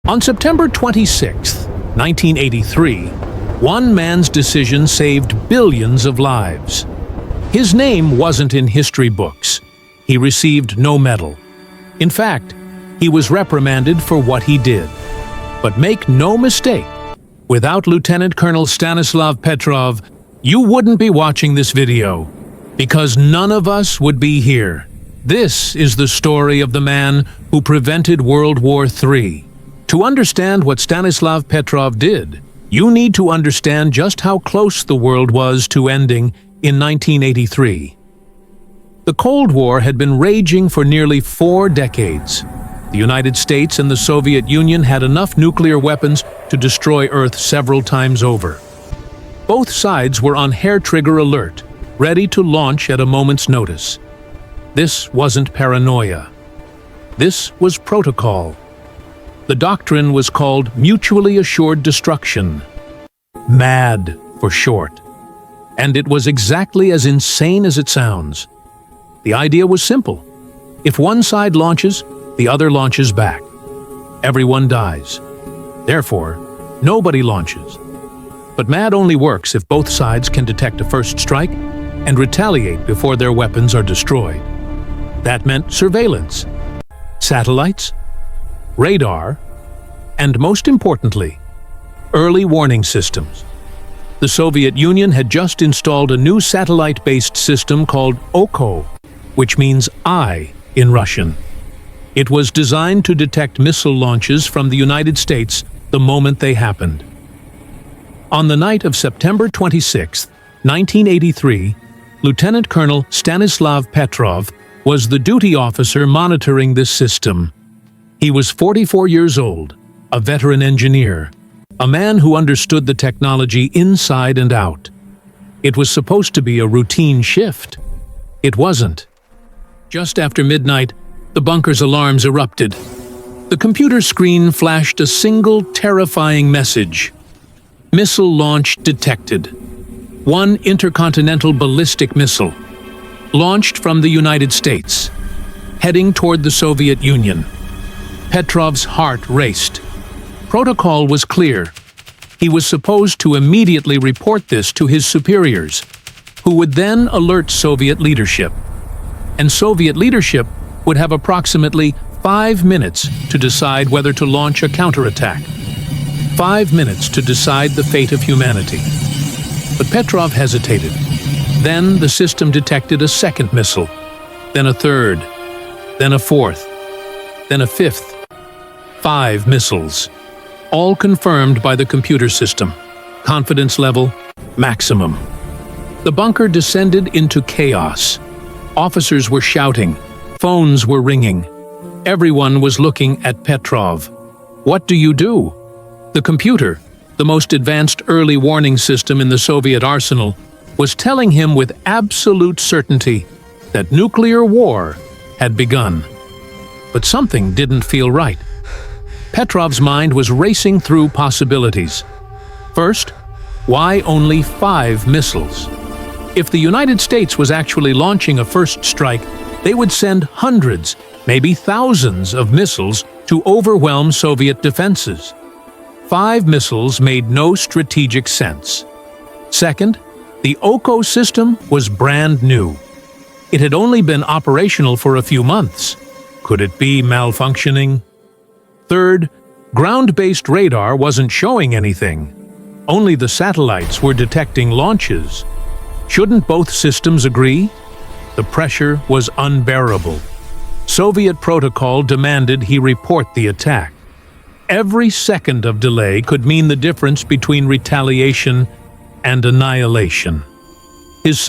On September 26, 1983, one man's decision saved billions of lives. His name wasn't in history books. He received no medal. In fact, he was reprimanded for what he did. But make no mistake, without Lieutenant Colonel Stanislav Petrov, you wouldn't be watching this video, because none of us would be here. This is the story of the man who prevented World War III. To understand what Stanislav Petrov did, you need to understand just how close the world was to ending in 1983. The Cold War had been raging for nearly 4 decades. The United States and the Soviet Union had enough nuclear weapons to destroy Earth several times over. Both sides were on hair-trigger alert, ready to launch at a moment's notice. This wasn't paranoia. This was protocol. The doctrine was called mutually assured destruction. MAD for short. And it was exactly as insane as it sounds. The idea was simple. If one side launches, the other launches back. Everyone dies. Therefore, nobody launches. But MAD only works if both sides can detect a first strike and retaliate before their weapons are destroyed. That meant surveillance, satellites, radar, and most importantly, early warning systems. The Soviet Union had just installed a new satellite-based system called OKO, which means eye in Russian. It was designed to detect missile launches from the United States the moment they happened. On the night of September 26, 1983, Lieutenant Colonel Stanislav Petrov was the duty officer monitoring this system. He was 44 years old, a veteran engineer, a man who understood the technology inside and out. It was supposed to be a routine shift. It wasn't. Just after midnight, the bunker's alarms erupted. The computer screen flashed a single terrifying message. Missile launch detected. One intercontinental ballistic missile, launched from the United States, heading toward the Soviet Union. Petrov's heart raced. Protocol was clear. He was supposed to immediately report this to his superiors, who would then alert Soviet leadership. And Soviet leadership would have approximately 5 minutes to decide whether to launch a counterattack. 5 minutes to decide the fate of humanity. But Petrov hesitated. Then the system detected a second missile, then a third, then a fourth, then a fifth. 5 missiles, all confirmed by the computer system. Confidence level, maximum. The bunker descended into chaos. Officers were shouting. Phones were ringing. Everyone was looking at Petrov. What do you do? The computer, the most advanced early warning system in the Soviet arsenal, was telling him with absolute certainty that nuclear war had begun. But something didn't feel right. Petrov's mind was racing through possibilities. First, why only 5 missiles? If the United States was actually launching a first strike, they would send hundreds, maybe thousands of missiles to overwhelm Soviet defenses. 5 missiles made no strategic sense. Second, the OKO system was brand new. It had only been operational for a few months. Could it be malfunctioning? Third, ground-based radar wasn't showing anything. Only the satellites were detecting launches. Shouldn't both systems agree? The pressure was unbearable. Soviet protocol demanded he report the attack. Every second of delay could mean the difference between retaliation and annihilation. His